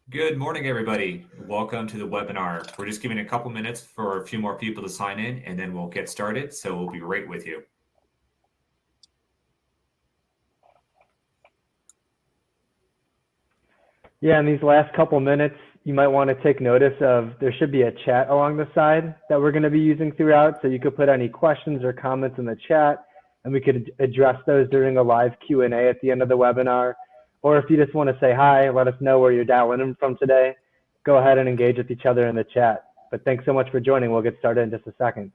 Good morning, everybody. Welcome to the webinar. We're just giving a couple minutes for a few more people to sign in, and then we'll get started. So we'll be right with you. Yeah, in these last couple minutes, you might want to take notice of there should be a chat along the side that we're going to be using throughout. So you could put any questions or comments in the chat, and we could address those during a live Q&A at the end of the webinar. Or if you just want to say hi, let us know where you're dialing in from today, go ahead and engage with each other in the chat. But thanks so much for joining. We'll get started in just a second.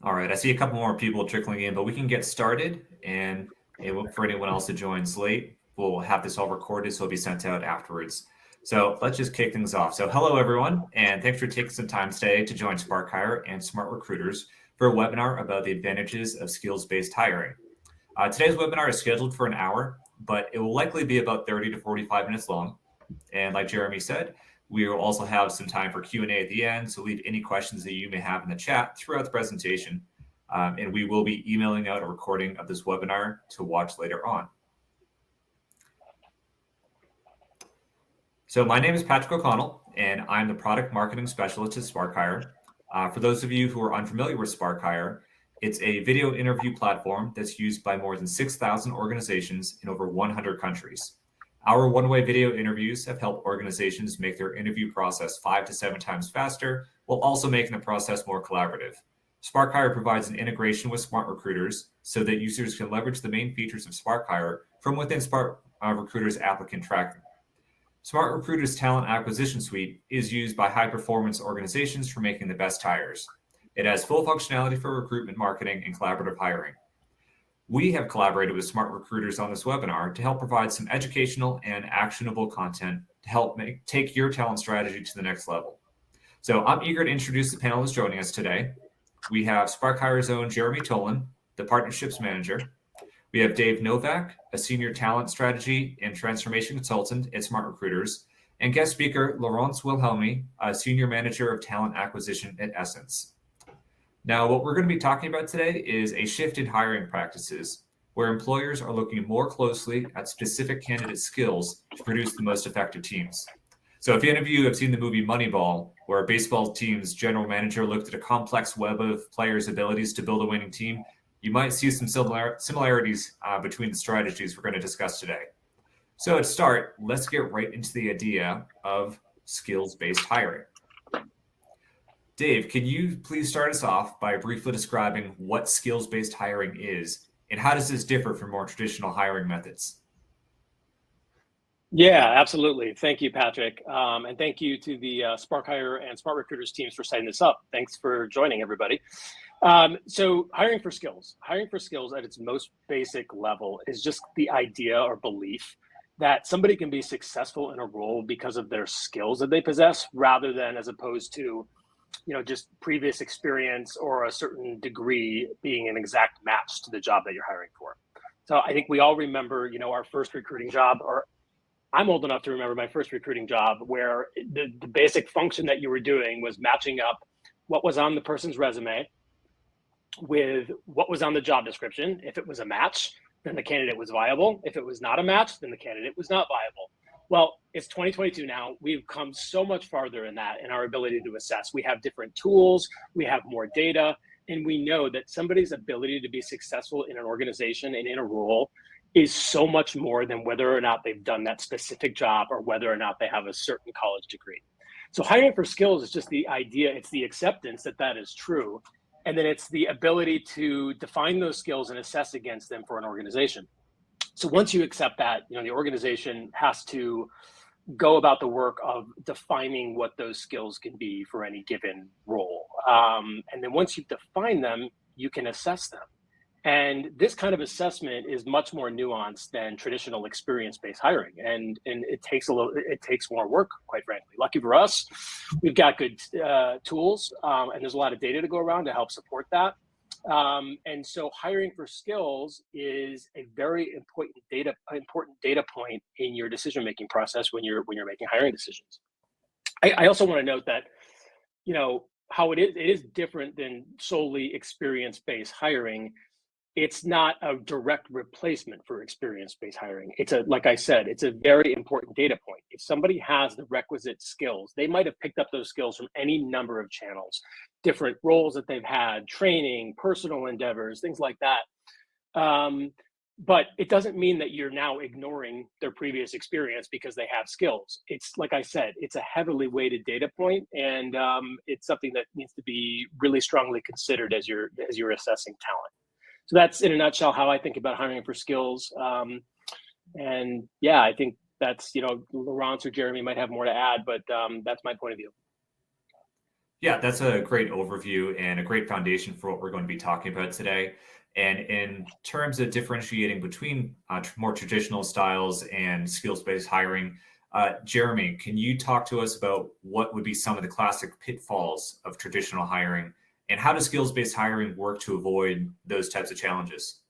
All right, I see a couple more people trickling in, but we can get started. And for anyone else that joins late, we'll have this all recorded, so it'll be sent out afterwards. So let's just kick things off. So hello, everyone, and thanks for taking some time today to join Spark Hire and SmartRecruiters for a webinar about the advantages of skills-based hiring. Today's webinar is scheduled for an hour, but it will likely be about 30 to 45 minutes long. And like Jeremy said, we will also have some time for Q&A at the end, so leave any questions that you may have in the chat throughout the presentation. And we will be emailing out a recording of this webinar to watch later on. So my name is Patrick O'Connell, and I'm the Product Marketing Specialist at Spark Hire. For those of you who are unfamiliar with Spark Hire, it's a video interview platform that's used by more than 6,000 organizations in over 100 countries. Our one-way video interviews have helped organizations make their interview process 5 to 7 times faster, while also making the process more collaborative. Spark Hire provides an integration with SmartRecruiters so that users can leverage the main features of Spark Hire from within SmartRecruiters applicant tracking. SmartRecruiters Talent Acquisition Suite is used by high-performance organizations for making the best hires. It has full functionality for recruitment marketing and collaborative hiring. We have collaborated with SmartRecruiters on this webinar to help provide some educational and actionable content to help take your talent strategy to the next level. So I'm eager to introduce the panelists joining us today. We have Spark Hire's own Jeremy Tolan, the Partnerships Manager. We have Dave Novak, a Senior Talent Strategy and Transformation Consultant at SmartRecruiters, and guest speaker Laurence Wilhelmi, a Senior Manager of Talent Acquisition at Essence. Now, what we're going to be talking about today is a shift in hiring practices, where employers are looking more closely at specific candidate skills to produce the most effective teams. So if any of you have seen the movie Moneyball, where a baseball team's general manager looked at a complex web of players' abilities to build a winning team, you might see some similarities between the strategies we're going to discuss today. So to start, let's get right into the idea of skills-based hiring. Dave, can you please start us off by briefly describing what skills-based hiring is, and how does this differ from more traditional hiring methods? Yeah, absolutely. Thank you, Patrick. And thank you to the Spark Hire and SmartRecruiters teams for setting this up. Thanks for joining, everybody. So hiring for skills at its most basic level is just the idea or belief that somebody can be successful in a role because of their skills that they possess, rather than as opposed to, just previous experience or a certain degree being an exact match to the job that you're hiring for. So I think we all remember, our first recruiting job, or I'm old enough to remember my first recruiting job, where the basic function that you were doing was matching up what was on the person's resume with what was on the job description. If it was a match, then the candidate was viable. If it was not a match, then the candidate was not viable. Well, it's 2022 now. We've come so much farther in that, in our ability to assess. We have different tools, we have more data, And we know that somebody's ability to be successful in an organization and in a role is so much more than whether or not they've done that specific job or whether or not they have a certain college degree. So hiring for skills is just the idea, it's the acceptance that that is true. And then it's the ability to define those skills and assess against them for an organization. So once you accept that, the organization has to go about the work of defining what those skills can be for any given role. And then once you've defined them, you can assess them. And this kind of assessment is much more nuanced than traditional experience-based hiring. And it takes more work, quite frankly. Lucky for us, we've got good tools, and there's a lot of data to go around to help support that. And so hiring for skills is a very important data point in your decision-making process when you're making hiring decisions. I also want to note that, how it is different than solely experience-based hiring. It's not a direct replacement for experience-based hiring. Like I said, it's a very important data point. If somebody has the requisite skills, they might have picked up those skills from any number of channels, different roles that they've had, training, personal endeavors, things like that. But it doesn't mean that you're now ignoring their previous experience because they have skills. It's, like I said, it's a heavily weighted data point, and it's something that needs to be really strongly considered as you're assessing talent. So that's, in a nutshell, how I think about hiring for skills. And yeah, I think that's, Laurence or Jeremy might have more to add, but that's my point of view. Yeah, that's a great overview and a great foundation for what we're going to be talking about today. And in terms of differentiating between more traditional styles and skills-based hiring, Jeremy, can you talk to us about what would be some of the classic pitfalls of traditional hiring? And how does skills-based hiring work to avoid those types of challenges?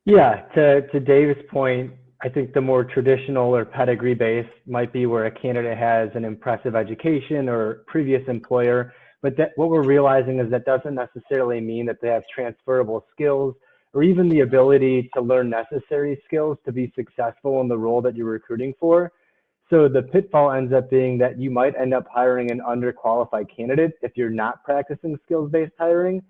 Yeah, to Dave's point, I think the more traditional or pedigree-based might be where a candidate has an impressive education or previous employer, but what we're realizing is that doesn't necessarily mean that they have transferable skills or even the ability to learn necessary skills to be successful in the role that you're recruiting for. So the pitfall ends up being that you might end up hiring an underqualified candidate if you're not practicing skills-based hiring.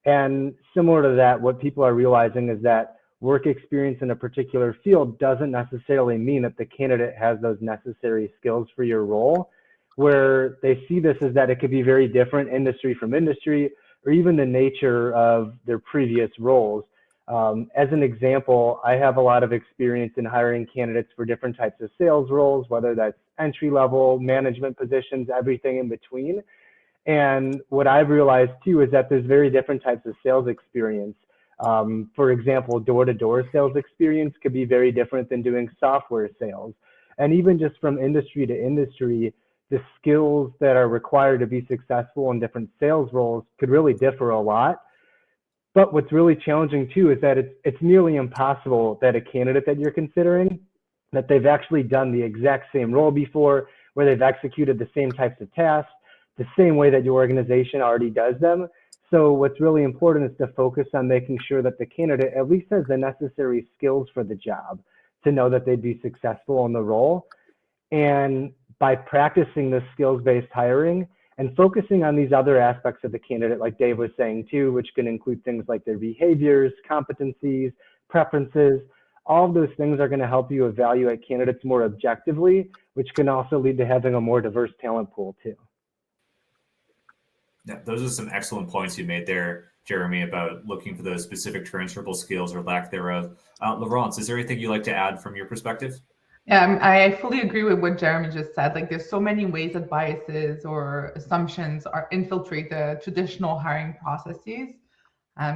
And similar to that, what people are realizing is that work experience in a particular field doesn't necessarily mean that the candidate has those necessary skills for your role. Where they see this is that it could be very different industry from industry, or even the nature of their previous roles. As an example, I have a lot of experience in hiring candidates for different types of sales roles, whether that's entry level, management positions, everything in between. And what I've realized too is that there's very different types of sales experience. For example, door-to-door sales experience could be very different than doing software sales. And even just from industry to industry, the skills that are required to be successful in different sales roles could really differ a lot. But what's really challenging too is that it's nearly impossible that a candidate that you're considering, that they've actually done the exact same role before, where they've executed the same types of tasks, the same way that your organization already does them. So what's really important is to focus on making sure that the candidate at least has the necessary skills for the job to know that they'd be successful in the role. And by practicing this skills-based hiring and focusing on these other aspects of the candidate, like Dave was saying too, which can include things like their behaviors, competencies, preferences, all of those things are going to help you evaluate candidates more objectively, which can also lead to having a more diverse talent pool too. Yeah, those are some excellent points you made there, Jeremy, about looking for those specific transferable skills or lack thereof. Laurence, is there anything you'd like to add from your perspective? Yeah, I fully agree with what Jeremy just said. Like, there's so many ways that biases or assumptions are infiltrate the traditional hiring processes.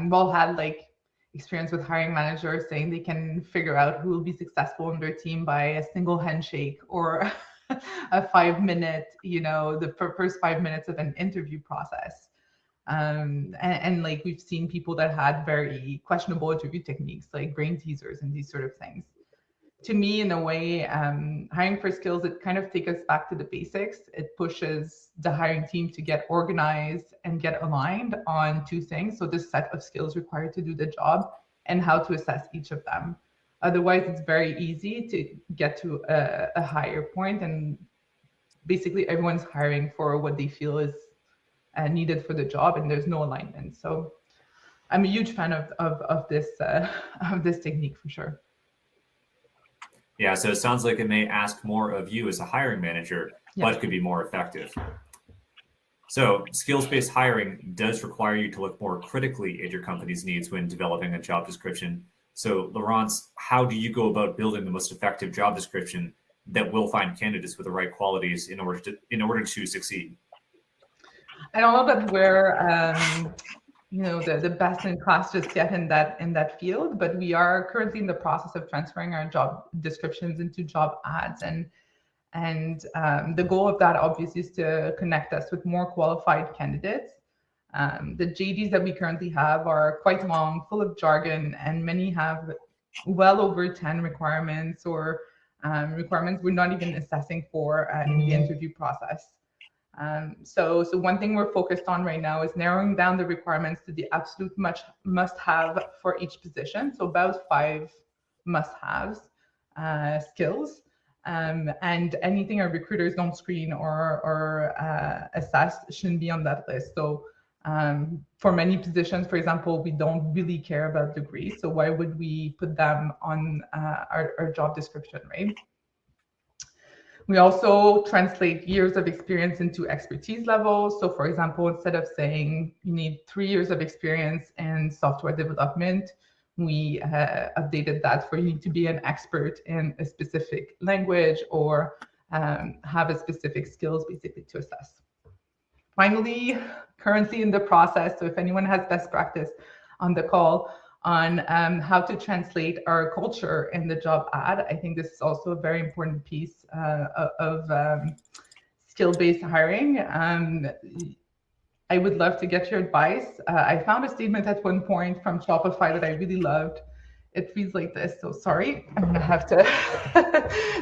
We've all had like experience with hiring managers saying they can figure out who will be successful in their team by a single handshake or a 5-minute, the first 5 minutes of an interview process. And like we've seen people that had very questionable interview techniques like brain teasers and these sort of things. To me, in a way, hiring for skills, it kind of takes us back to the basics. It pushes the hiring team to get organized and get aligned on two things. So the set of skills required to do the job and how to assess each of them. Otherwise, it's very easy to get to a higher point, and basically everyone's hiring for what they feel is needed for the job, and there's no alignment. So I'm a huge fan of this technique for sure. Yeah, so it sounds like it may ask more of you as a hiring manager, but it could be more effective. So skills-based hiring does require you to look more critically at your company's needs when developing a job description. So Laurence, how do you go about building the most effective job description that will find candidates with the right qualities in order to succeed? I don't know that we're the best in class just yet in that field, but we are currently in the process of transferring our job descriptions into job ads, and the goal of that obviously is to connect us with more qualified candidates. The JDs that we currently have are quite long, full of jargon, and many have well over 10 requirements or requirements we're not even assessing for in the interview process. So one thing we're focused on right now is narrowing down the requirements to the absolute must-have for each position. So about 5 must-haves skills, and anything our recruiters don't screen or assess shouldn't be on that list. So for many positions, for example, we don't really care about degree. So why would we put them on our job description, right? We also translate years of experience into expertise levels. So for example, instead of saying you need 3 years of experience in software development, we updated that for you to be an expert in a specific language or have a specific skills basically to assess. Finally, currently in the process, so if anyone has best practice on the call on how to translate our culture in the job ad, I think this is also a very important piece of skill-based hiring. I would love to get your advice. I found a statement at one point from Shopify that I really loved. It reads like this. So sorry, I'm gonna have to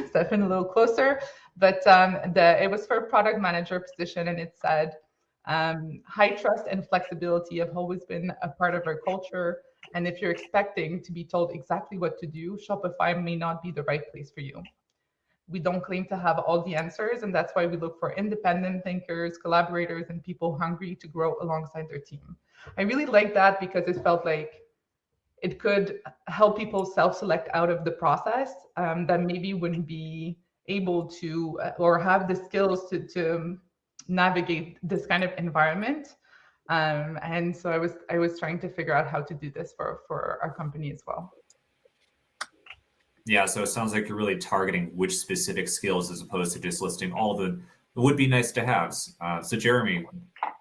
step in a little closer. But it was for a product manager position, and it said, high trust and flexibility have always been a part of our culture. And if you're expecting to be told exactly what to do, Shopify may not be the right place for you. We don't claim to have all the answers, and that's why we look for independent thinkers, collaborators, and people hungry to grow alongside their team. I really like that because it felt like it could help people self-select out of the process that maybe wouldn't be able to or have the skills to navigate this kind of environment. And so I was trying to figure out how to do this for our company as well. Yeah, so it sounds like you're really targeting which specific skills as opposed to just listing all the would-be nice-to-haves. So Jeremy,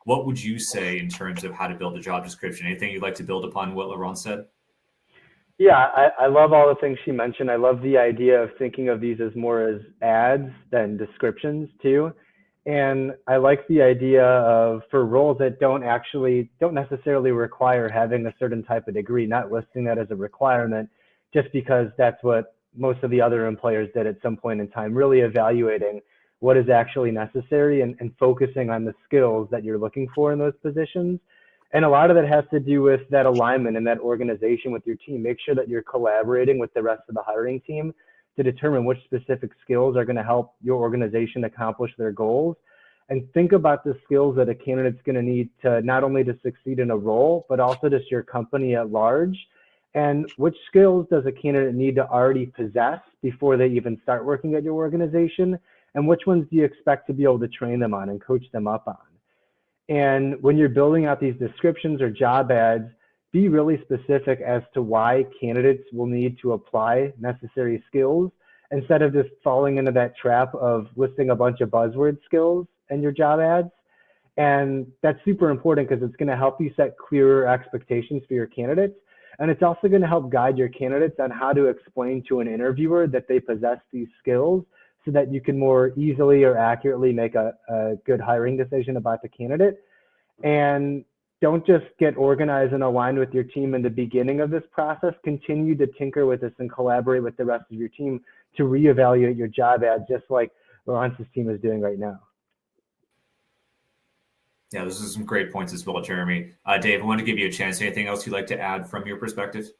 what would you say in terms of how to build a job description? Anything you'd like to build upon what Laurence said? Yeah, I love all the things she mentioned. I love the idea of thinking of these as more as ads than descriptions too. And I like the idea of for roles that don't necessarily require having a certain type of degree, not listing that as a requirement just because that's what most of the other employers did at some point in time, really evaluating what is actually necessary and focusing on the skills that you're looking for in those positions. And a lot of it has to do with that alignment and that organization with your team. Make sure that you're collaborating with the rest of the hiring team to determine which specific skills are going to help your organization accomplish their goals. And think about the skills that a candidate's going to need to not only to succeed in a role, but also just your company at large. And which skills does a candidate need to already possess before they even start working at your organization? And which ones do you expect to be able to train them on and coach them up on? And when you're building out these descriptions or job ads, be really specific as to why candidates will need to apply necessary skills instead of just falling into that trap of listing a bunch of buzzword skills in your job ads. And that's super important because it's going to help you set clearer expectations for your candidates. And it's also going to help guide your candidates on how to explain to an interviewer that they possess these skills so that you can more easily or accurately make a good hiring decision about the candidate. And don't just get organized and aligned with your team in the beginning of this process. Continue to tinker with this and collaborate with the rest of your team to reevaluate your job ad, just like Laurence's team is doing right now. Yeah, those are some great points as well, Jeremy. Dave, I want to give you a chance. Anything else you'd like to add from your perspective?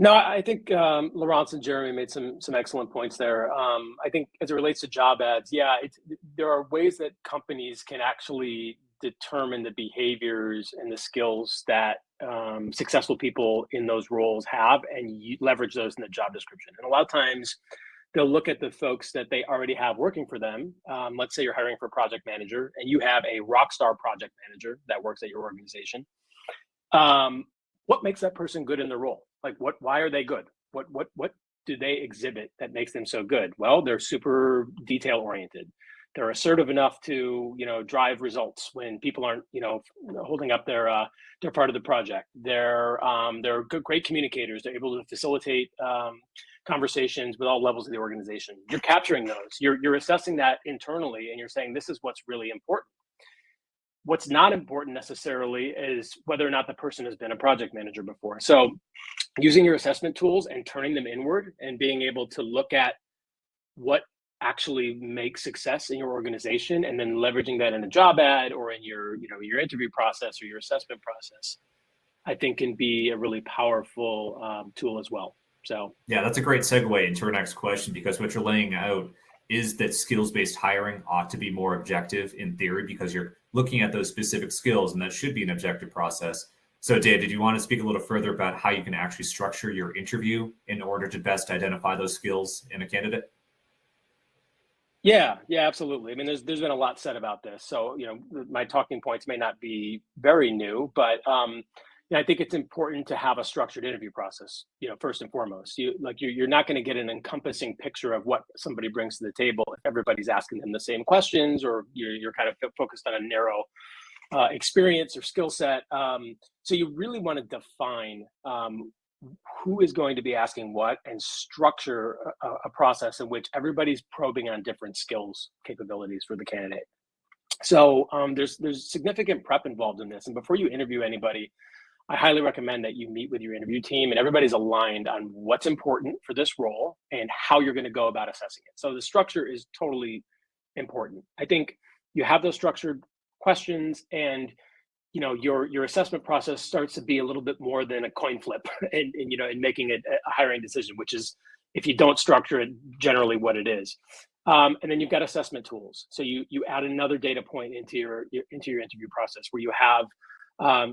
No, I think Laurence and Jeremy made some excellent points there. I think as it relates to job ads, yeah, there are ways that companies can actually determine the behaviors and the skills that successful people in those roles have, and you leverage those in the job description. And a lot of times, they'll look at the folks that they already have working for them. Let's say you're hiring for a project manager, and you have a rock star project manager that works at your organization. What makes that person good in the role? Like, why are they good? What do they exhibit that makes them so good? Well, they're super detail oriented. They're assertive enough to, drive results when people aren't, holding up their part of the project. They're great communicators. They're able to facilitate conversations with all levels of the organization. You're capturing those. You're assessing that internally, and you're saying this is what's really important. What's not important necessarily is whether or not the person has been a project manager before. So using your assessment tools and turning them inward and being able to look at what actually makes success in your organization, and then leveraging that in a job ad or in your interview process or your assessment process, I think can be a really powerful tool as well. So yeah, that's a great segue into our next question, because what you're laying out is that skills-based hiring ought to be more objective in theory, because you're looking at those specific skills, and that should be an objective process. So Dave, did you want to speak a little further about how you can actually structure your interview in order to best identify those skills in a candidate? Yeah, absolutely. I mean, there's been a lot said about this. So, my talking points may not be very new, but I think it's important to have a structured interview process, first and foremost. You're not going to get an encompassing picture of what somebody brings to the table if everybody's asking them the same questions, or you're kind of focused on a narrow experience or skill set. So you really want to define who is going to be asking what, and structure a process in which everybody's probing on different skills capabilities for the candidate. So there's significant prep involved in this. And before you interview anybody, I highly recommend that you meet with your interview team and everybody's aligned on what's important for this role and how you're going to go about assessing it. So the structure is totally important. I think you have those structured questions, and your assessment process starts to be a little bit more than a coin flip and making it a hiring decision, which is, if you don't structure it, generally what it is. And then you've got assessment tools. So you add another data point into your interview process, where you have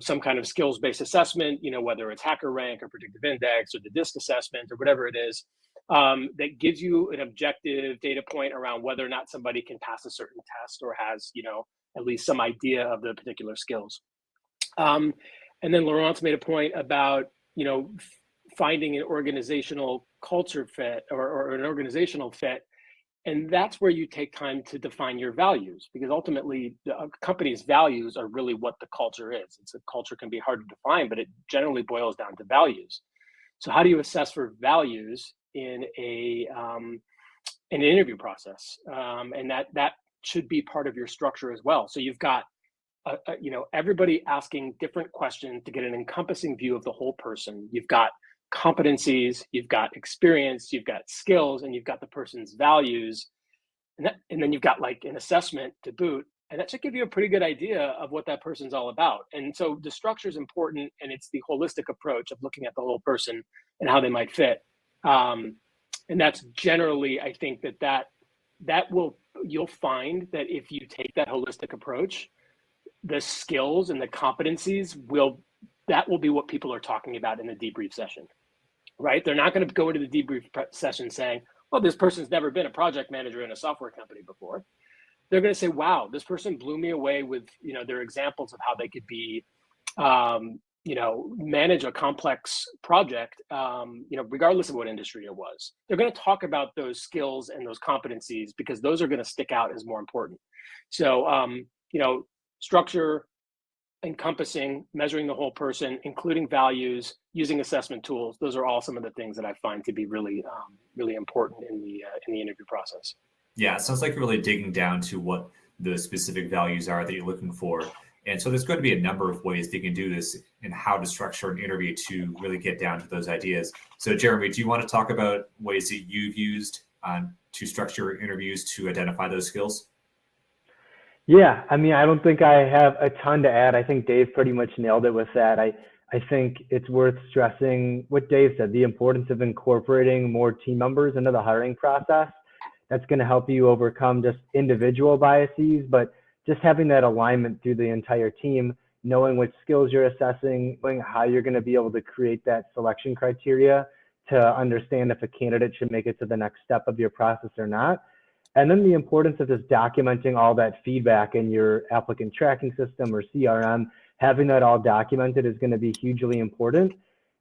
some kind of skills-based assessment, whether it's HackerRank or Predictive Index or the DISC assessment or whatever it is, that gives you an objective data point around whether or not somebody can pass a certain test or has, at least some idea of the particular skills. And then Laurence made a point about, finding an organizational culture fit or an organizational fit. And that's where you take time to define your values, because ultimately the company's values are really what the culture is. A culture can be hard to define, but it generally boils down to values. So how do you assess for values in an interview process? And that should be part of your structure as well. So you've got everybody asking different questions to get an encompassing view of the whole person. You've got competencies, you've got experience, you've got skills, and you've got the person's values, and then you've got like an assessment to boot, and that should give you a pretty good idea of what that person's all about. And so the structure is important, and it's the holistic approach of looking at the whole person and how they might fit. And that's generally, I think you'll find that if you take that holistic approach, the skills and the competencies will be what people are talking about in the debrief session, right? They're not going to go into the debrief session saying, well, this person's never been a project manager in a software company before. They're going to say, wow, this person blew me away with, their examples of how they could be, manage a complex project, regardless of what industry it was. They're going to talk about those skills and those competencies because those are going to stick out as more important. So, structure, encompassing, measuring the whole person, including values, using assessment tools. Those are all some of the things that I find to be really, really important in the interview process. Yeah, it sounds like you're really digging down to what the specific values are that you're looking for. And so there's going to be a number of ways that you can do this and how to structure an interview to really get down to those ideas. So Jeremy, do you want to talk about ways that you've used to structure interviews to identify those skills? Yeah, I mean, I don't think I have a ton to add. I think Dave pretty much nailed it with that. I think it's worth stressing what Dave said, the importance of incorporating more team members into the hiring process. That's going to help you overcome just individual biases, but just having that alignment through the entire team, knowing what skills you're assessing, knowing how you're going to be able to create that selection criteria to understand if a candidate should make it to the next step of your process or not. And then the importance of just documenting all that feedback in your applicant tracking system or CRM, having that all documented is going to be hugely important.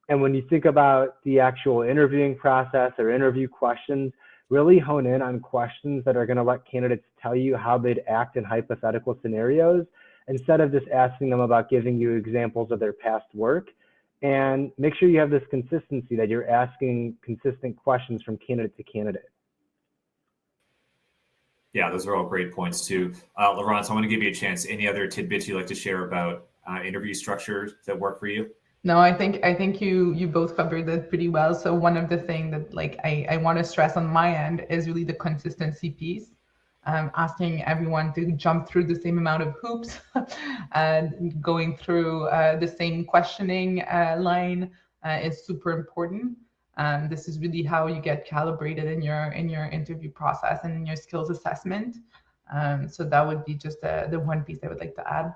And when you think about the actual interviewing process or interview questions, really hone in on questions that are going to let candidates tell you how they'd act in hypothetical scenarios, instead of just asking them about giving you examples of their past work. And make sure you have this consistency, that you're asking consistent questions from candidate to candidate. Yeah, those are all great points too. Laurence, I want to give you a chance. Any other tidbits you'd like to share about interview structures that work for you? No, I think you both covered that pretty well. So one of the things that like I want to stress on my end is really the consistency piece. Asking everyone to jump through the same amount of hoops and going through the same questioning line is super important. This is really how you get calibrated in your interview process and in your skills assessment. So that would be just the one piece I would like to add.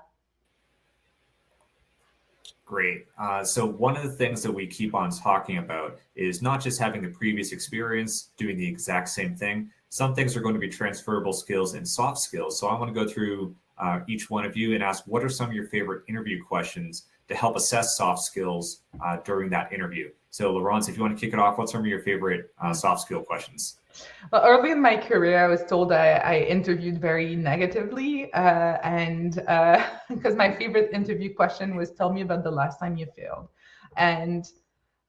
Great. So one of the things that we keep on talking about is not just having the previous experience doing the exact same thing. Some things are going to be transferable skills and soft skills. So I want to go through each one of you and ask, what are some of your favorite interview questions to help assess soft skills during that interview? So Laurence, if you want to kick it off, what's some of your favorite soft skill questions? Well, early in my career, I was told I interviewed very negatively, and because my favorite interview question was, "Tell me about the last time you failed," and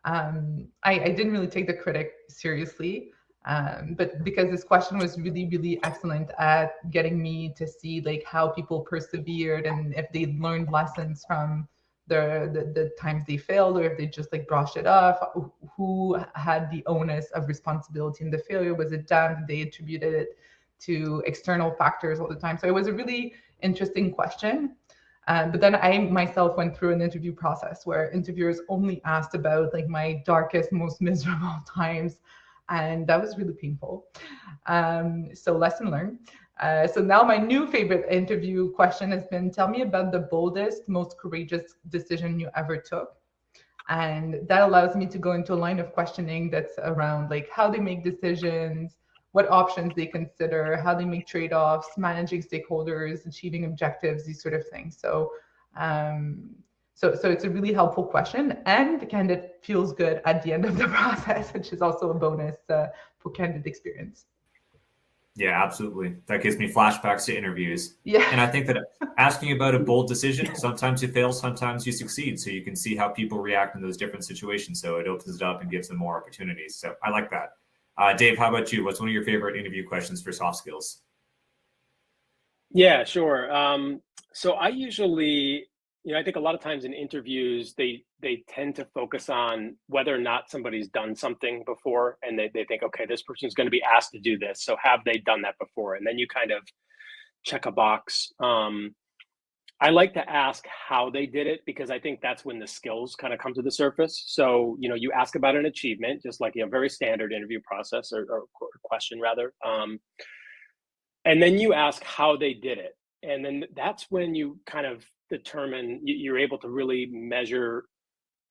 I didn't really take the critic seriously, but because this question was really, really excellent at getting me to see like how people persevered and if they learned lessons from the times they failed, or if they just like brushed it off, who had the onus of responsibility in the failure. Was it them? They attributed it to external factors all the time. So it was a really interesting question. But then I myself went through an interview process where interviewers only asked about like my darkest, most miserable times. And that was really painful. So lesson learned. So now my new favorite interview question has been, tell me about the boldest, most courageous decision you ever took. And that allows me to go into a line of questioning that's around like how they make decisions, what options they consider, how they make trade-offs, managing stakeholders, achieving objectives, these sort of things. So it's a really helpful question, and the candidate feels good at the end of the process, which is also a bonus for candidate experience. Yeah, absolutely. That gives me flashbacks to interviews. Yeah. And I think that asking about a bold decision, sometimes you fail, sometimes you succeed. So you can see how people react in those different situations. So it opens it up and gives them more opportunities. So I like that. Dave, how about you? What's one of your favorite interview questions for soft skills? Yeah, sure. So I usually, I think a lot of times in interviews, they tend to focus on whether or not somebody's done something before, and they think, okay, this person's going to be asked to do this, so have they done that before? And then you kind of check a box. I like to ask how they did it, because I think that's when the skills kind of come to the surface. So, you ask about an achievement, just like a very standard interview process or question rather. And then you ask how they did it. And then that's when you kind of determine, you're able to really measure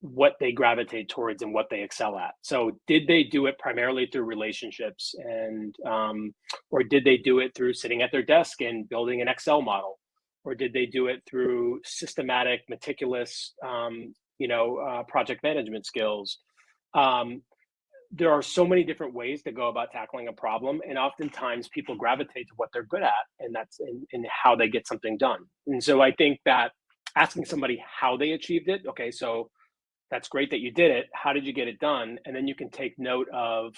what they gravitate towards and what they excel at. So did they do it primarily through relationships, and or did they do it through sitting at their desk and building an Excel model? Or did they do it through systematic, meticulous, project management skills? There are so many different ways to go about tackling a problem, and oftentimes people gravitate to what they're good at, and that's in how they get something done. And so I think that asking somebody how they achieved it, okay, so that's great that you did it. How did you get it done? And then you can take note of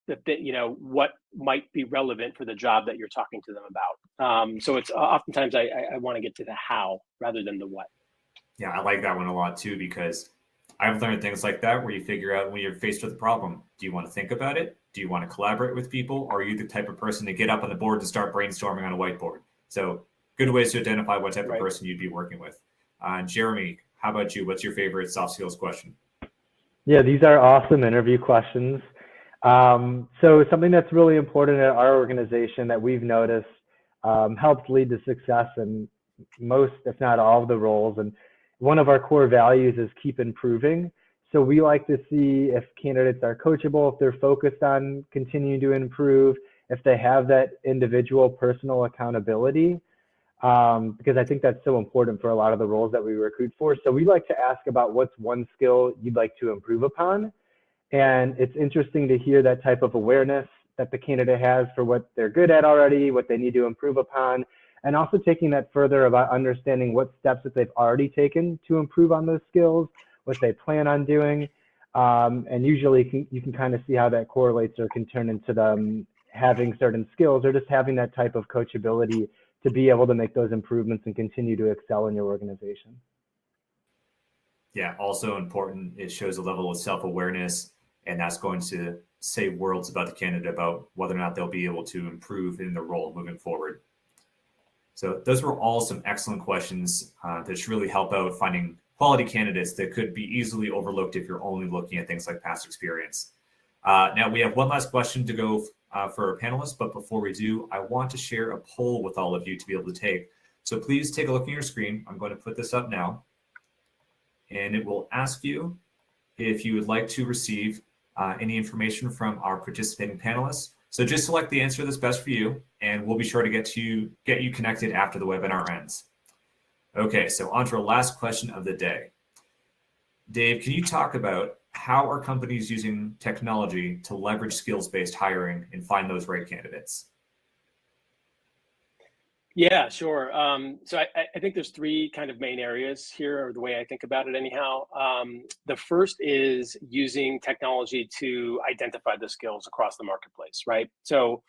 what might be relevant for the job that you're talking to them about. So it's oftentimes I want to get to the how rather than the what. Yeah, I like that one a lot too, because I've learned things like that where you figure out when you're faced with a problem, do you want to think about it? Do you want to collaborate with people? Or are you the type of person to get up on the board and start brainstorming on a whiteboard? So good ways to identify what type of person you'd be working with. Jeremy, how about you? What's your favorite soft skills question? Yeah, these are awesome interview questions. So something that's really important at our organization that we've noticed helps lead to success in most, if not all, of the roles. And one of our core values is keep improving. So we like to see if candidates are coachable, if they're focused on continuing to improve, if they have that individual personal accountability, because I think that's so important for a lot of the roles that we recruit for. So we like to ask about what's one skill you'd like to improve upon. And it's interesting to hear that type of awareness that the candidate has for what they're good at already, what they need to improve upon, and also taking that further about understanding what steps that they've already taken to improve on those skills, what they plan on doing. And usually you can kind of see how that correlates or can turn into them having certain skills or just having that type of coachability to be able to make those improvements and continue to excel in your organization. Yeah, also important, it shows a level of self-awareness, and that's going to say worlds about the candidate about whether or not they'll be able to improve in the role moving forward. So those were all some excellent questions that should really help out finding quality candidates that could be easily overlooked if you're only looking at things like past experience. Now we have one last question to go for our panelists, but before we do, I want to share a poll with all of you to be able to take. So please take a look at your screen. I'm going to put this up now, and it will ask you if you would like to receive any information from our participating panelists. So just select the answer that's best for you, and we'll be sure to get you connected after the webinar ends. Okay, so on to our last question of the day. Dave, can you talk about how are companies using technology to leverage skills-based hiring and find those right candidates? Yeah, sure. So I think there's three kind of main areas here, or the way I think about it anyhow. The first is using technology to identify the skills across the marketplace, right? So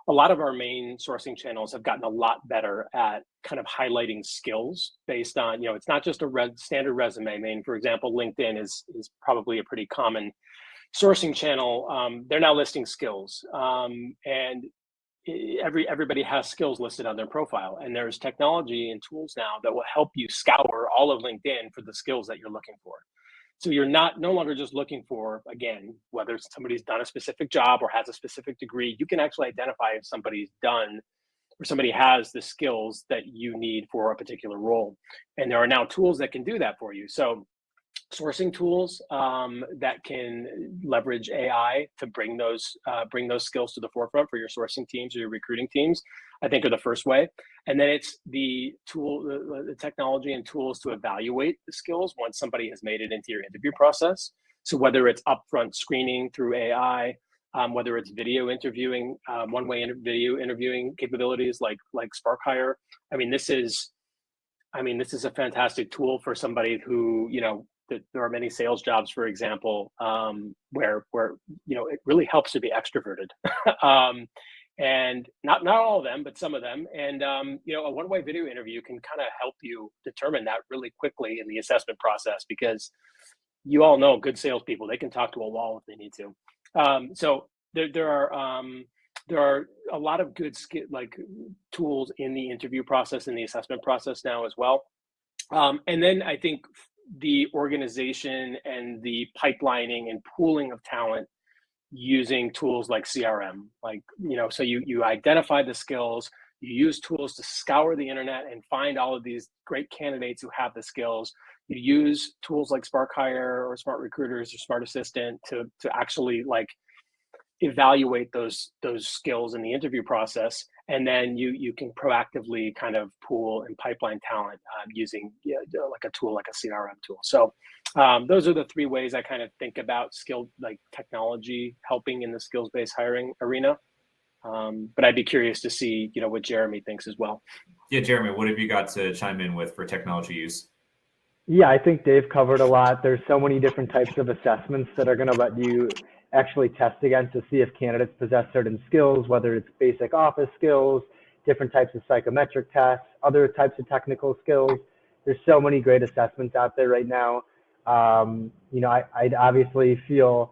a lot of our main sourcing channels have gotten a lot better at kind of highlighting skills based on, it's not just a standard resume. I mean, for example, LinkedIn is probably a pretty common sourcing channel. They're now listing skills, and everybody has skills listed on their profile, and there's technology and tools now that will help you scour all of LinkedIn for the skills that you're looking for. So you're no longer just looking for, again, whether somebody's done a specific job or has a specific degree. You can actually identify if somebody's done or somebody has the skills that you need for a particular role. And there are now tools that can do that for you. So sourcing tools that can leverage AI to bring those skills to the forefront for your sourcing teams or your recruiting teams, I think are the first way. And then it's the technology and tools to evaluate the skills once somebody has made it into your interview process. So whether it's upfront screening through AI, whether it's video interviewing, one-way video interviewing capabilities like Spark Hire. I mean, this is a fantastic tool for somebody who, there are many sales jobs, for example, where it really helps to be extroverted, and not all of them, but some of them. And a one-way video interview can kind of help you determine that really quickly in the assessment process, because you all know good salespeople, they can talk to a wall if they need to. So there are a lot of good tools in the interview process and the assessment process now as well. And then I think the organization and the pipelining and pooling of talent using tools like CRM, so you identify the skills, you use tools to scour the internet and find all of these great candidates who have the skills. You use tools like Spark Hire or SmartRecruiters or Smart Assistant to actually evaluate those skills in the interview process, and then you can proactively kind of pool and pipeline talent using like a tool like a CRM tool. So those are the three ways I kind of think about technology helping in the skills-based hiring arena. But I'd be curious to see what Jeremy thinks as well. Yeah, Jeremy, what have you got to chime in with for technology use? Yeah, I think Dave covered a lot. There's so many different types of assessments that are going to let you actually test against to see if candidates possess certain skills, whether it's basic office skills, different types of psychometric tests, other types of technical skills. There's so many great assessments out there right now. I'd obviously feel,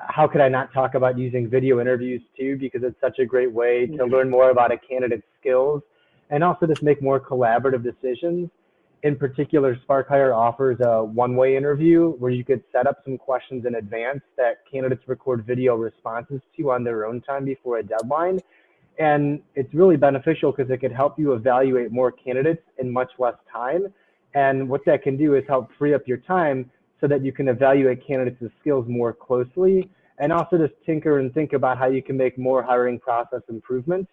how could I not talk about using video interviews too, because it's such a great way to learn more about a candidate's skills and also just make more collaborative decisions. in particular, Spark Hire offers a one-way interview where you could set up some questions in advance that candidates record video responses to on their own time before a deadline. And it's really beneficial because it could help you evaluate more candidates in much less time. And what that can do is help free up your time so that you can evaluate candidates' skills more closely, and also just tinker and think about how you can make more hiring process improvements.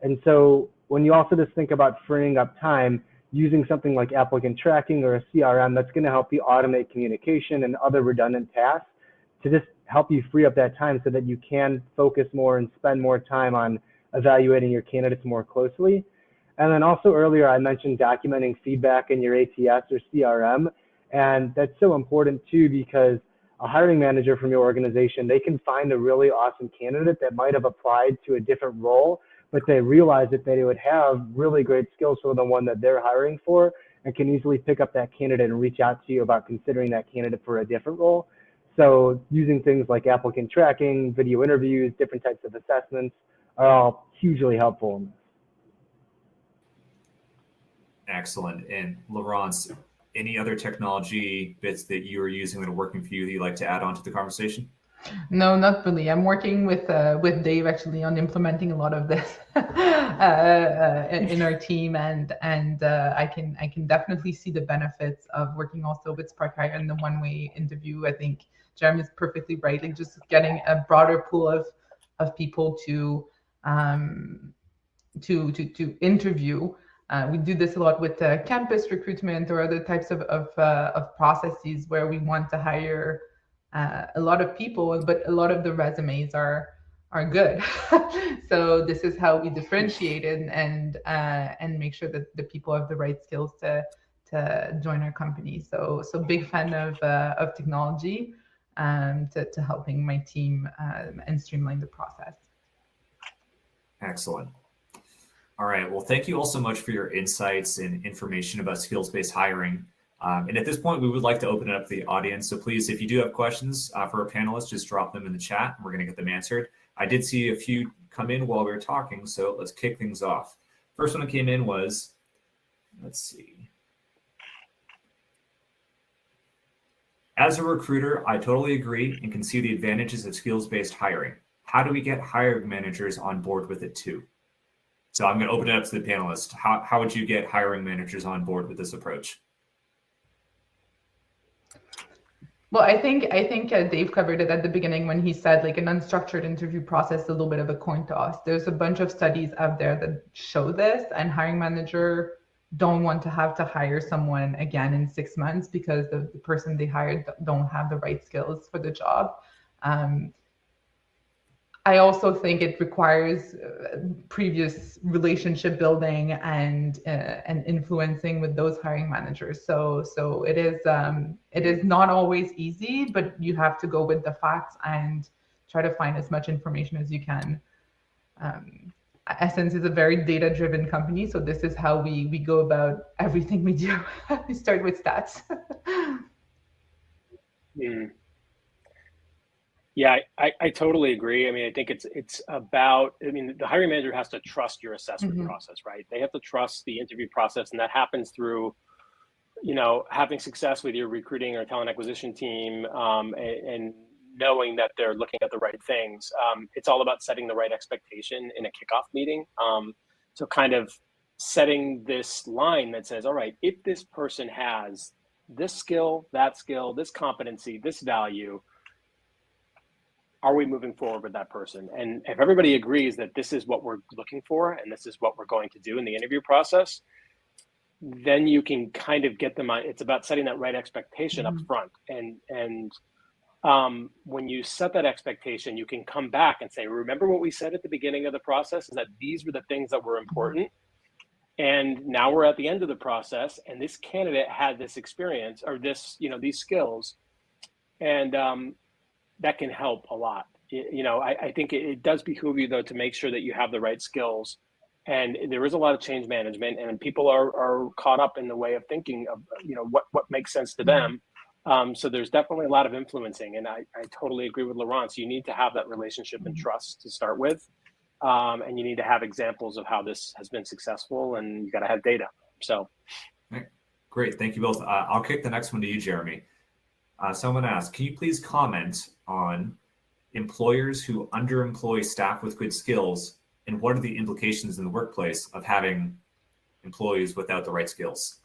And so when you also just think about freeing up time, using something like applicant tracking or a CRM, that's going to help you automate communication and other redundant tasks to just help you free up that time so that you can focus more and spend more time on evaluating your candidates more closely. And then also earlier, I mentioned documenting feedback in your ATS or CRM. And that's so important too, because a hiring manager from your organization, they can find a really awesome candidate that might have applied to a different role, but they realize that they would have really great skills for the one that they're hiring for, and can easily pick up that candidate and reach out to you about considering that candidate for a different role. So using things like applicant tracking, video interviews, different types of assessments are all hugely helpful. Excellent. And Laurence, any other technology bits that you are using that are working for you that you'd like to add on to the conversation? No, not really. I'm working with Dave actually on implementing a lot of this in our team, and I can definitely see the benefits of working also with Spark Hire and the one-way interview. I think Jeremy is perfectly right. Like just getting a broader pool of people to interview. We do this a lot with campus recruitment or other types of processes where we want to hire a lot of people, but a lot of the resumes are good. So this is how we differentiate it and make sure that the people have the right skills to join our company. So big fan of technology to helping my team and streamline the process. Excellent. All right. Well, thank you all so much for your insights and information about skills-based hiring. And at this point, we would like to open it up to the audience. So please, if you do have questions for our panelists, just drop them in the chat and we're going to get them answered. I did see a few come in while we were talking, so let's kick things off. First one that came in was, let's see. As a recruiter, I totally agree and can see the advantages of skills-based hiring. How do we get hiring managers on board with it too? So I'm going to open it up to the panelists. How would you get hiring managers on board with this approach? Well, I think Dave covered it at the beginning when he said like an unstructured interview process is a little bit of a coin toss. There's a bunch of studies out there that show this, and hiring manager don't want to have to hire someone again in 6 months because the person they hired don't have the right skills for the job. I also think it requires previous relationship building and influencing with those hiring managers. So it is not always easy, but you have to go with the facts and try to find as much information as you can. Essence is a very data-driven company, so this is how we go about everything we do. We start with stats. Yeah, I totally agree. I mean, I think it's about, I mean, the hiring manager has to trust your assessment process, right? They have to trust the interview process, and that happens through, having success with your recruiting or talent acquisition team, and knowing that they're looking at the right things. It's all about setting the right expectation in a kickoff meeting. So kind of setting this line that says, all right, if this person has this skill, this competency, this value, are we moving forward with that person? And if everybody agrees that this is what we're looking for and this is what we're going to do in the interview process, then you can kind of get them on. It's about setting that right expectation up front. And when you set that expectation, you can come back and say, remember what we said at the beginning of the process, is that these were the things that were important. And now we're at the end of the process, and this candidate had this experience or this, these skills. And that can help a lot. I think it does behoove you though to make sure that you have the right skills. And there is a lot of change management, and people are caught up in the way of thinking of what makes sense to them. So there's definitely a lot of influencing, and I totally agree with Laurence. You need to have that relationship and trust to start with, and you need to have examples of how this has been successful, and you got to have data. So. Great, thank you both. I'll kick the next one to you, Jeremy. Someone asked, can you please comment on employers who underemploy staff with good skills, and what are the implications in the workplace of having employees without the right skills?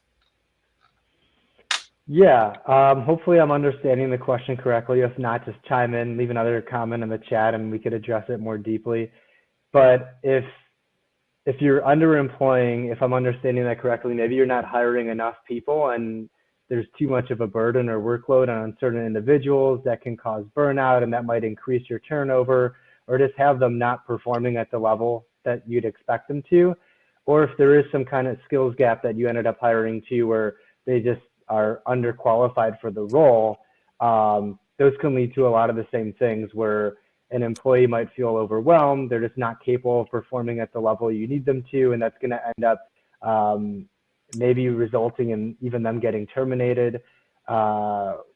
Yeah, hopefully I'm understanding the question correctly. If not, just chime in, leave another comment in the chat, and we could address it more deeply. But if you're underemploying, if I'm understanding that correctly, maybe you're not hiring enough people and there's too much of a burden or workload on certain individuals that can cause burnout, and that might increase your turnover, or just have them not performing at the level that you'd expect them to. Or if there is some kind of skills gap that you ended up hiring to where they just are underqualified for the role, those can lead to a lot of the same things where an employee might feel overwhelmed, they're just not capable of performing at the level you need them to, and that's going to end up maybe resulting in even them getting terminated,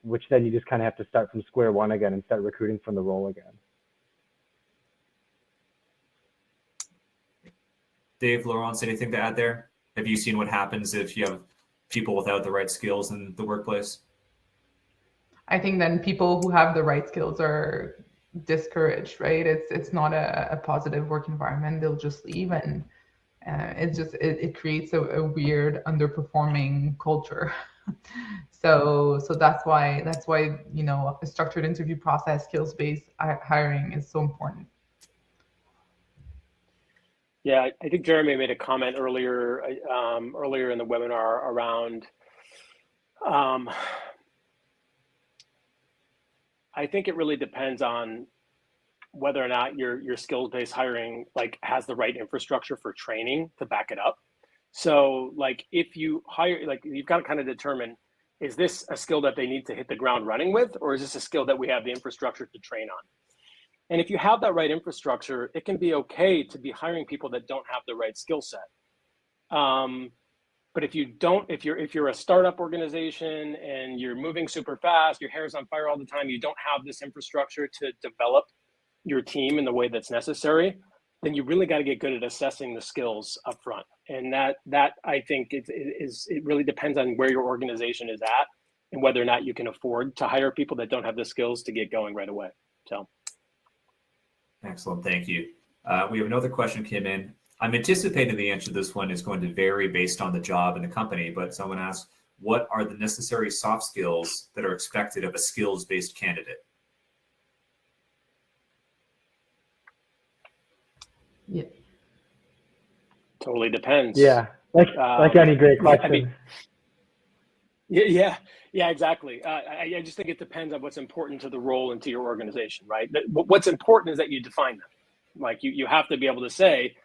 which then you just kind of have to start from square one again and start recruiting from the role again. Dave, Laurence, anything to add there? Have you seen what happens if you have people without the right skills in the workplace? I think then people who have the right skills are discouraged, right? It's not a positive work environment. They'll just leave, and it creates a weird underperforming culture. So that's why a structured interview process, skills-based hiring is so important. Yeah, I think Jeremy made a comment earlier in the webinar around. I think it really depends on whether or not your skills-based hiring has the right infrastructure for training to back it up. So if you hire, you've got to kind of determine, is this a skill that they need to hit the ground running with, or is this a skill that we have the infrastructure to train on? And if you have that right infrastructure, it can be okay to be hiring people that don't have the right skill set. But if you don't, if you're a startup organization and you're moving super fast, your hair's on fire all the time, you don't have this infrastructure to develop your team in the way that's necessary, then you really got to get good at assessing the skills up front. And that I think it really depends on where your organization is at and whether or not you can afford to hire people that don't have the skills to get going right away. So. Excellent, thank you. We have another question came in. I'm anticipating the answer to this one is going to vary based on the job and the company, but someone asked, what are the necessary soft skills that are expected of a skills-based candidate? Yeah. Totally depends. Yeah, like any great question. I mean, yeah, exactly. I just think it depends on what's important to the role and to your organization, right? What's important is that you define them. You have to be able to say,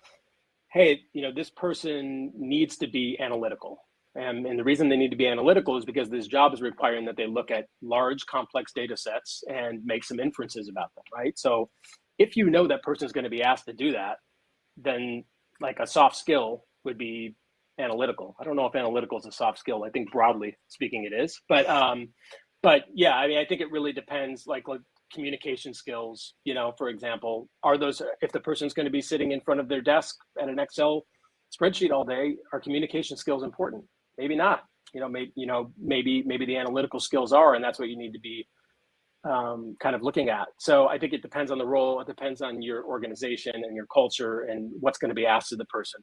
hey, this person needs to be analytical. And the reason they need to be analytical is because this job is requiring that they look at large, complex data sets and make some inferences about them, right? So if you know that person is going to be asked to do that, then a soft skill would be analytical. I don't know if analytical is a soft skill. I think broadly speaking it is. But yeah, I mean, I think it really depends, like communication skills, for example, are those, if the person's going to be sitting in front of their desk at an Excel spreadsheet all day, are communication skills important? Maybe not. Maybe the analytical skills are, and that's what you need to be kind of looking at. So I think it depends on the role. It depends on your organization and your culture and what's going to be asked of the person.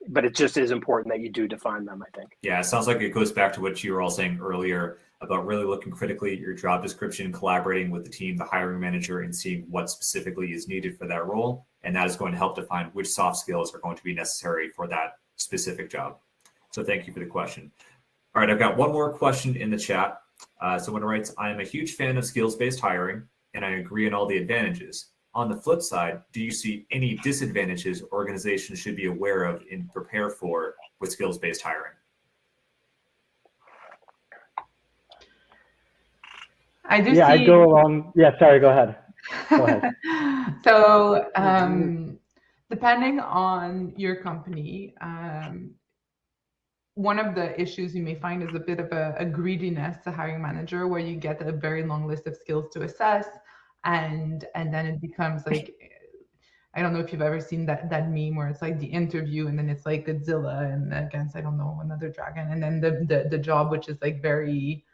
But it just is important that you do define them, I think. Yeah, it sounds like it goes back to what you were all saying earlier about really looking critically at your job description, collaborating with the team, the hiring manager, and seeing what specifically is needed for that role. And that is going to help define which soft skills are going to be necessary for that specific job. So thank you for the question. All right, I've got one more question in the chat. Someone writes, I am a huge fan of skills-based hiring, and I agree on all the advantages. On the flip side, do you see any disadvantages organizations should be aware of and prepare for with skills-based hiring? I do see. I'd go along. Yeah, sorry, go ahead. Go ahead. So depending on your company, one of the issues you may find is a bit of a greediness to hiring manager, where you get a very long list of skills to assess, and then it becomes I don't know if you've ever seen that meme where it's like the interview and then it's like Godzilla and against, I don't know, another dragon, and then the job, which is like very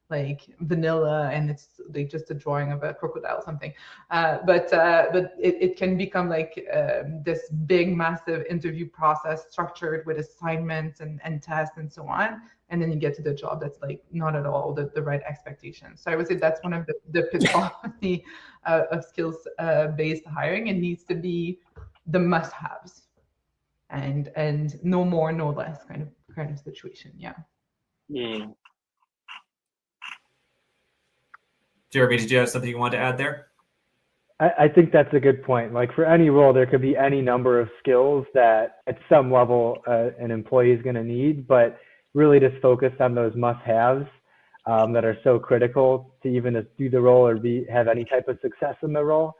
like vanilla, and it's like just a drawing of a crocodile or something. But it can become like this big, massive interview process structured with assignments and tests and so on. And then you get to the job that's like not at all the right expectations. So I would say that's one of the pitfalls of skills based hiring. It needs to be the must-haves, and no more, no less kind of situation. Yeah. Mm. Jeremy, did you have something you wanted to add there? I think that's a good point. Like for any role, there could be any number of skills that at some level an employee is going to need, but really just focus on those must-haves that are so critical to even just do the role or have any type of success in the role.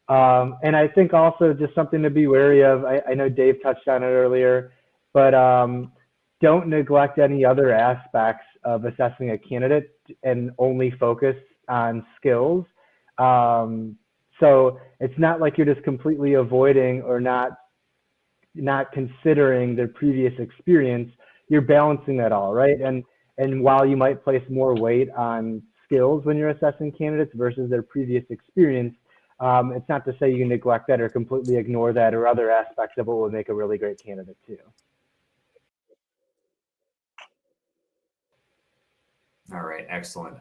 And I think also just something to be wary of, I know Dave touched on it earlier, but don't neglect any other aspects of assessing a candidate and only focus on skills. So it's not like you're just completely avoiding or not considering their previous experience. You're balancing that all, right? And while you might place more weight on skills when you're assessing candidates versus their previous experience, it's not to say you can neglect that or completely ignore that or other aspects of what would make a really great candidate too. All right, excellent.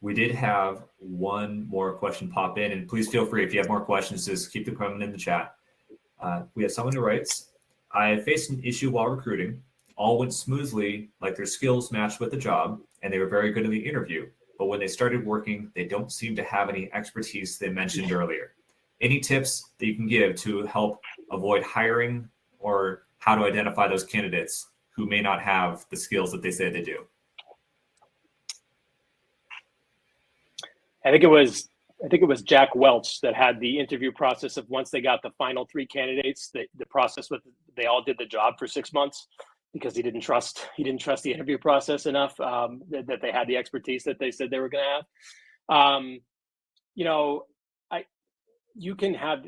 We did have one more question pop in, and please feel free if you have more questions, just keep them coming in the chat. We have someone who writes, I faced an issue while recruiting. All went smoothly, like their skills matched with the job, and they were very good in the interview. But when they started working, they don't seem to have any expertise they mentioned earlier. Any tips that you can give to help avoid hiring or how to identify those candidates who may not have the skills that they say they do? I think it was Jack Welch that had the interview process of once they got the final 3 candidates, the process with they all did the job for 6 months because he didn't trust the interview process enough that they had the expertise that they said they were going to have. You can have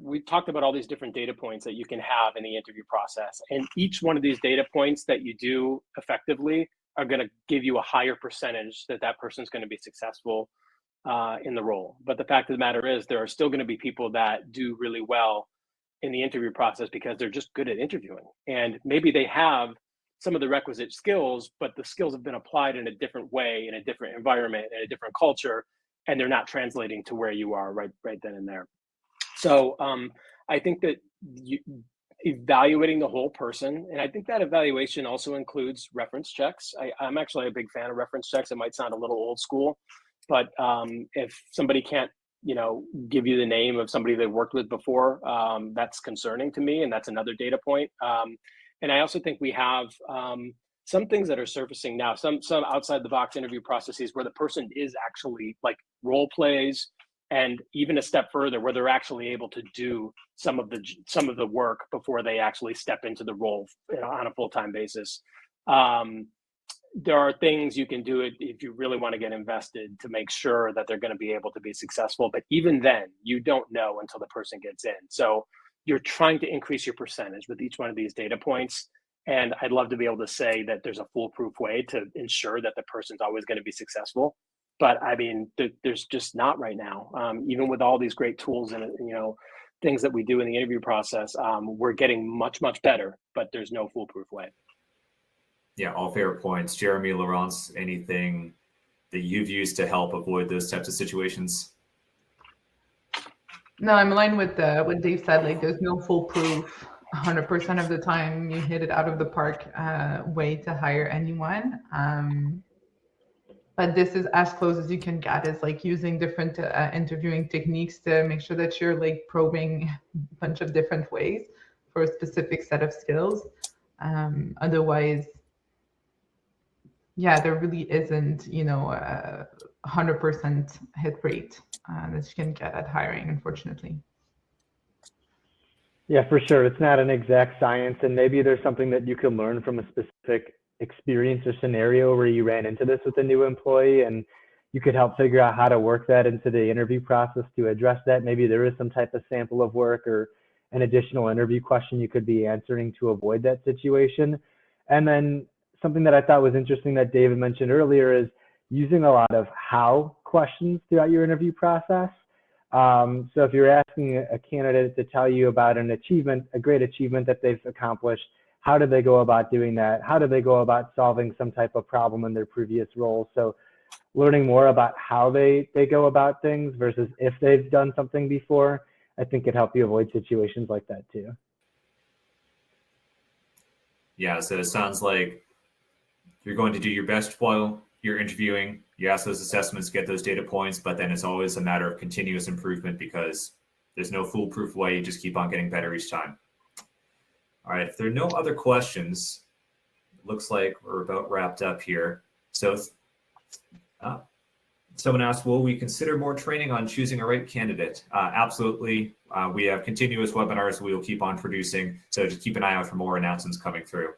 we've talked about all these different data points that you can have in the interview process, and each one of these data points that you do effectively are going to give you a higher percentage that person's going to be successful in the role. But the fact of the matter is there are still going to be people that do really well in the interview process because they're just good at interviewing, and maybe they have some of the requisite skills, but the skills have been applied in a different way, in a different environment, in a different culture, and they're not translating to where you are right then and there. So I think that evaluating the whole person, and I think that evaluation also includes reference checks. I'm actually a big fan of reference checks. It might sound a little old school, but if somebody can't give you the name of somebody they worked with before, that's concerning to me, and that's another data point. And I also think we have some things that are surfacing now, some outside the box interview processes where the person is actually like role plays, and even a step further where they're actually able to do some of the work before they actually step into the role on a full-time basis. There are things you can do if you really want to get invested to make sure that they're going to be able to be successful. But even then, you don't know until the person gets in. So you're trying to increase your percentage with each one of these data points. And I'd love to be able to say that there's a foolproof way to ensure that the person's always going to be successful. But I mean, there's just not right now. Even with all these great tools and things that we do in the interview process, we're getting much, much better, but there's no foolproof way. Yeah, all fair points. Jeremy, Laurence, anything that you've used to help avoid those types of situations? No, I'm aligned with what Dave said. Like, there's no foolproof. 100% of the time, you hit it out of the park way to hire anyone. But this is as close as you can get. Is like using different interviewing techniques to make sure that you're like probing a bunch of different ways for a specific set of skills. Otherwise, yeah, there really isn't, a 100% hit rate that you can get at hiring, unfortunately. Yeah, for sure. It's not an exact science, and maybe there's something that you can learn from a specific experience or scenario where you ran into this with a new employee, and you could help figure out how to work that into the interview process to address that. Maybe there is some type of sample of work or an additional interview question you could be answering to avoid that situation. And then something that I thought was interesting that David mentioned earlier is using a lot of how questions throughout your interview process. So if you're asking a candidate to tell you about an achievement, a great achievement that they've accomplished, how did they go about doing that? How did they go about solving some type of problem in their previous role? So learning more about how they go about things versus if they've done something before, I think could help you avoid situations like that too. Yeah, so it sounds like you're going to do your best while you're interviewing. You ask those assessments, get those data points, but then it's always a matter of continuous improvement because there's no foolproof way. You just keep on getting better each time. All right, if there are no other questions, it looks like we're about wrapped up here. So someone asked, will we consider more training on choosing a right candidate? Absolutely. We have continuous webinars we will keep on producing, so just keep an eye out for more announcements coming through.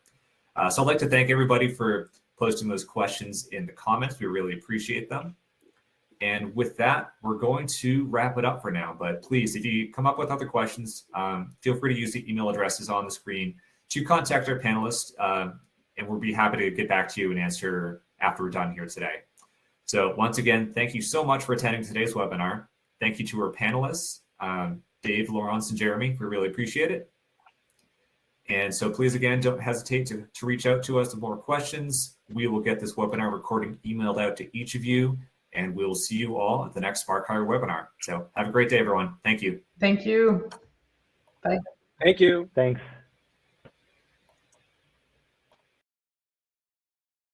So I'd like to thank everybody for posting those questions in the comments. We really appreciate them. And with that, we're going to wrap it up for now. But please, if you come up with other questions, feel free to use the email addresses on the screen to contact our panelists, and we'll be happy to get back to you and answer after we're done here today. So once again, thank you so much for attending today's webinar. Thank you to our panelists, Dave, Laurence, and Jeremy. We really appreciate it. And so please, again, don't hesitate to reach out to us with more questions. We will get this webinar recording emailed out to each of you, and we'll see you all at the next Spark Hire webinar. So have a great day, everyone. Thank you. Thank you. Bye. Thank you. Thanks.